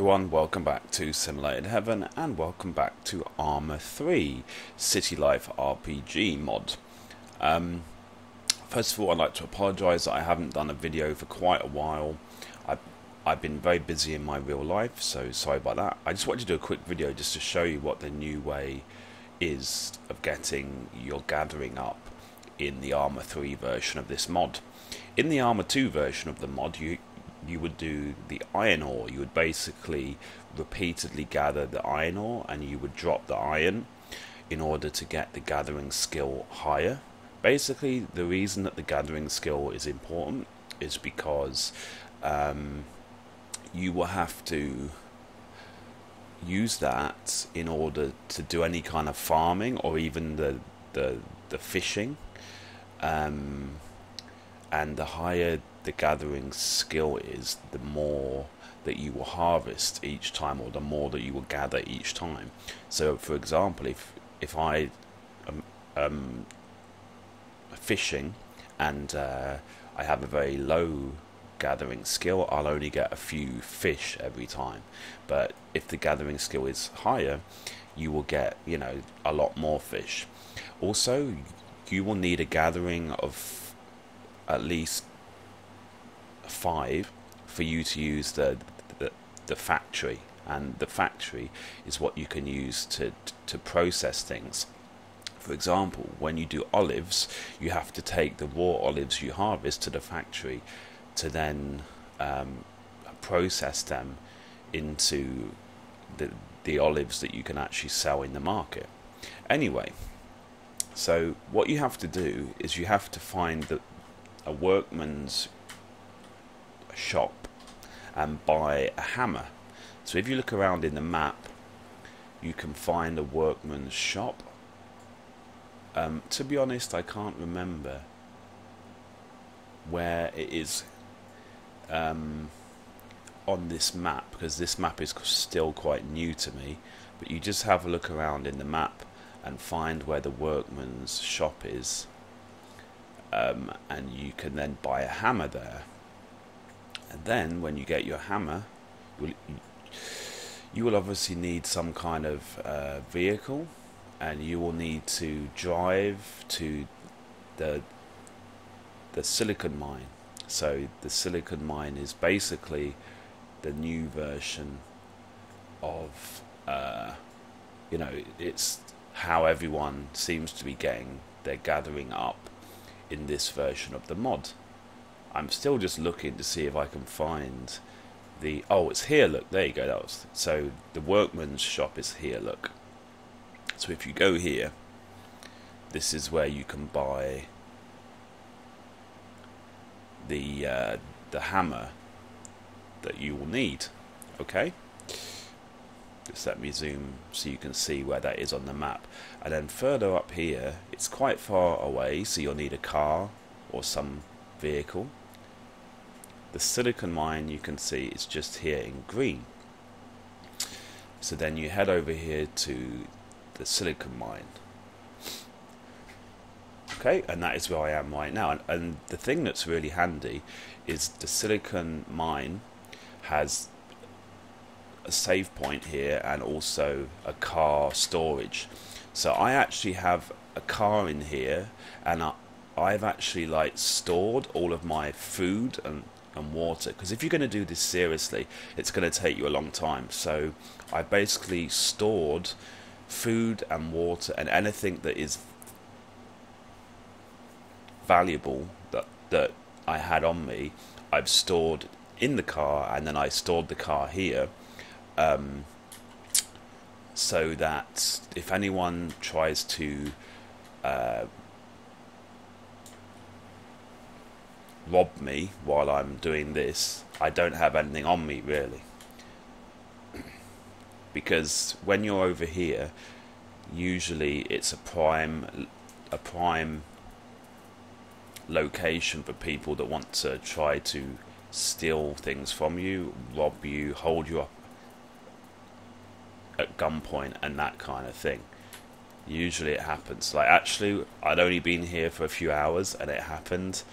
everyone, welcome back to Simulated Heaven and welcome back to Arma 3 City Life RPG mod. First of all, I'd like to apologise that I haven't done a video for quite a while. I've been very busy in my real life, so sorry about that. I just wanted to do a quick video just to show you what the new way is of getting your gathering up in the Arma 3 version of this mod. In the Arma 2 version of the mod, you would do the iron ore. You would basically repeatedly gather the iron ore and you would drop the iron in order to get the gathering skill higher. Basically, the reason that the gathering skill is important is because you will have to use that in order to do any kind of farming or even the fishing, and the higher the gathering skill is, the more that you will harvest each time, or the more that you will gather each time. So for example, if I am fishing and I have a very low gathering skill, I'll only get a few fish every time. But if the gathering skill is higher, you will get, a lot more fish. Also, you will need a gathering of at least 5 for you to use the factory, and the factory is what you can use to process things. For example, when you do olives, you have to take the raw olives you harvest to the factory to then process them into the olives that you can actually sell in the market. Anyway, so what you have to do is you have to find a workman's shop and buy a hammer. So if you look around in the map, you can find a workman's shop. To be honest, I can't remember where it is on this map, because this map is still quite new to me. But you just have a look around in the map and find where the workman's shop is, and you can then buy a hammer there. And then when you get your hammer, you will obviously need some kind of vehicle, and you will need to drive to the silicon mine. So the silicon mine is basically the new version of it's how everyone seems to be getting their gathering up in this version of the mod. I'm still just looking to see if I can find it's here, look, there you go. So the workman's shop is here, look. So if you go here, this is where you can buy the hammer that you will need. Okay, just let me zoom so you can see where that is on the map. And then further up here, it's quite far away, so you'll need a car or some vehicle. The silicon mine, you can see, is just here in green. So then you head over here to the silicon mine. Okay, and that is where I am right now. And the thing that's really handy is the silicon mine has a save point here and also a car storage. So I actually have a car in here, and I've actually stored all of my food and water, because if you're going to do this seriously, it's going to take you a long time. So I basically stored food and water and anything that is valuable that I had on me, I've stored in the car, and then I stored the car here, so that if anyone tries to rob me while I'm doing this, I don't have anything on me really. Because when you're over here, usually it's a prime location for people that want to try to steal things from you, rob you, hold you up at gunpoint and that kind of thing. Usually it happens. Actually, I'd only been here for a few hours and it happened,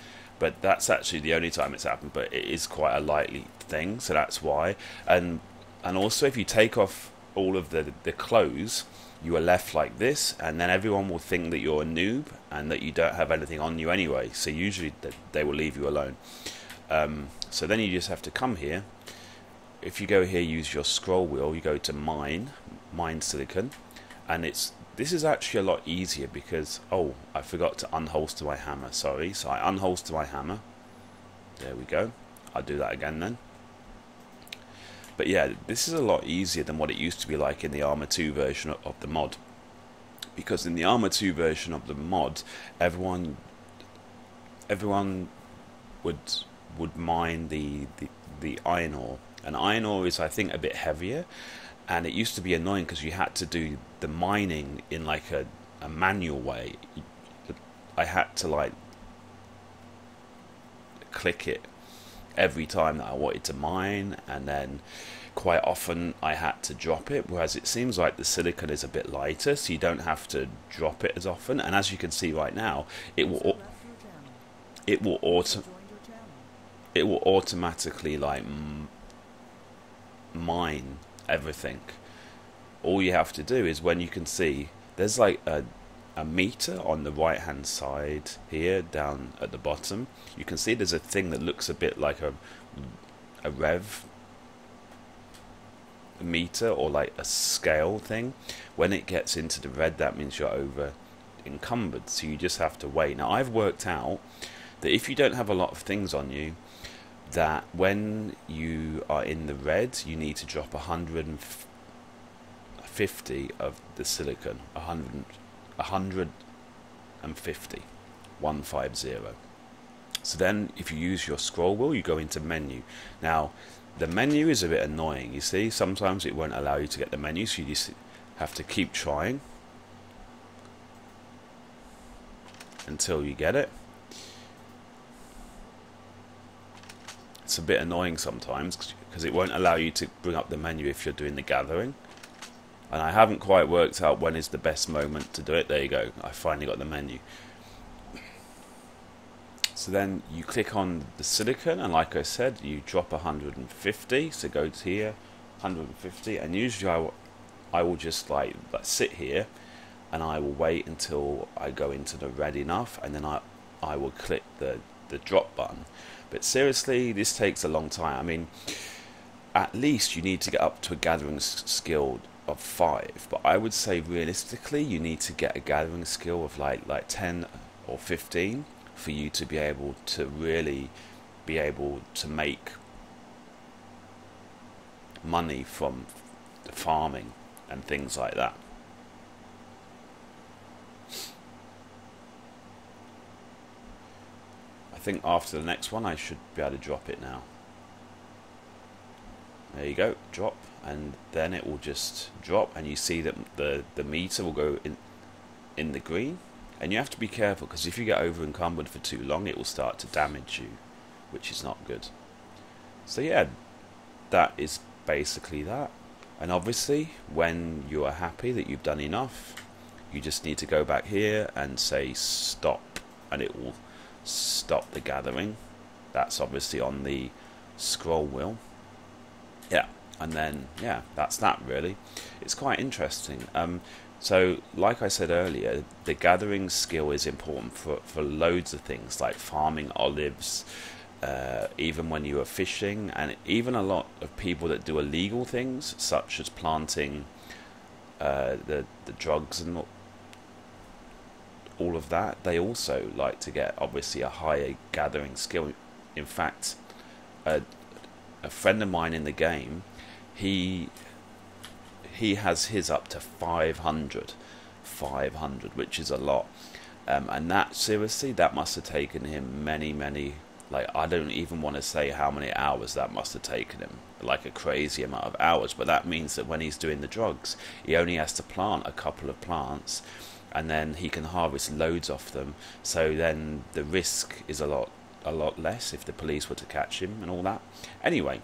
but that's actually the only time it's happened. But it is quite a likely thing, so that's why. And And also, if you take off all of the clothes, you are left like this, and then everyone will think that you're a noob and that you don't have anything on you anyway. So usually they will leave you alone. So then you just have to come here. If you go here, use your scroll wheel, you go to mine silicon, and this is actually a lot easier because, oh, I forgot to unholster my hammer, sorry. So I unholster my hammer. There we go. I'll do that again then. But yeah, this is a lot easier than what it used to be like in the Arma 2 version of the mod. Because in the Arma 2 version of the mod, everyone would mine the iron ore. And iron ore is, I think, a bit heavier, and it used to be annoying because you had to do the mining in like a manual way. I had to like click it every time that I wanted to mine, and then quite often I had to drop it, whereas it seems like the silicon is a bit lighter, so you don't have to drop it as often. And as you can see right now, it will automatically like mine everything. All you have to do is, when you can see there's like a meter on the right hand side here down at the bottom, you can see there's a thing that looks a bit like a rev meter or like a scale thing. When it gets into the red, that means you're over encumbered, so you just have to wait. Now I've worked out that if you don't have a lot of things on you, that when you are in the red, you need to drop 150 of the silicon. 150. 150. So then if you use your scroll wheel, you go into menu. Now the menu is a bit annoying, you see. Sometimes it won't allow you to get the menu, so you just have to keep trying until you get it. It's a bit annoying sometimes because it won't allow you to bring up the menu if you're doing the gathering. And I haven't quite worked out when is the best moment to do it. There you go, I finally got the menu. So then you click on the silicon, and like I said, you drop 150. So go to here, 150, and usually I will just like sit here, and I will wait until I go into the red enough, and then I will click the drop button. But seriously, this takes a long time. I mean, at least you need to get up to a gathering skill of 5, but I would say realistically you need to get a gathering skill of like 10 or 15 for you to be able to really be able to make money from the farming and things like that. I think after the next one I should be able to drop it now. There you go, drop, and then it will just drop, and you see that the meter will go in the green. And you have to be careful, because if you get over encumbered for too long, it will start to damage you, which is not good. So yeah, that is basically that. And obviously, when you are happy that you've done enough, you just need to go back here and say stop, and it will stop the gathering. That's obviously on the scroll wheel. Yeah, and then yeah, that's that really. It's quite interesting. So like I said earlier, the gathering skill is important for loads of things, like farming olives, even when you are fishing, and even a lot of people that do illegal things such as planting the drugs and all of that, they also like to get obviously a higher gathering skill. In fact, a friend of mine in the game, he has his up to 500, which is a lot, and that seriously, that must have taken him many, like I don't even want to say how many hours that must have taken him, like a crazy amount of hours. But that means that when he's doing the drugs, he only has to plant a couple of plants, and then he can harvest loads off them, so then the risk is a lot less if the police were to catch him and all that. Anyway,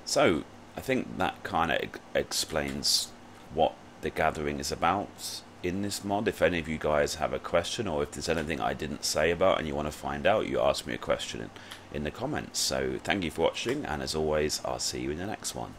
so I think that kind of explains what the gathering is about. in this mod. If any of you guys have a question, or if there's anything I didn't say about and you want to find out, you ask me a question in the comments. So thank you for watching, and as always, I'll see you in the next one.